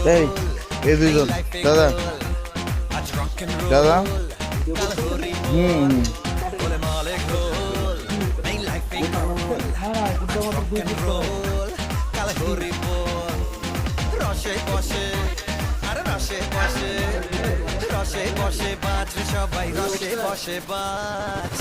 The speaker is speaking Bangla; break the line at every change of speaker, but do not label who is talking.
এই এই দুইজন দাদা দাদা হুম
রসে বসে আর রসে বসে রসে বসে বাজ সবাই রসে বসে বাজ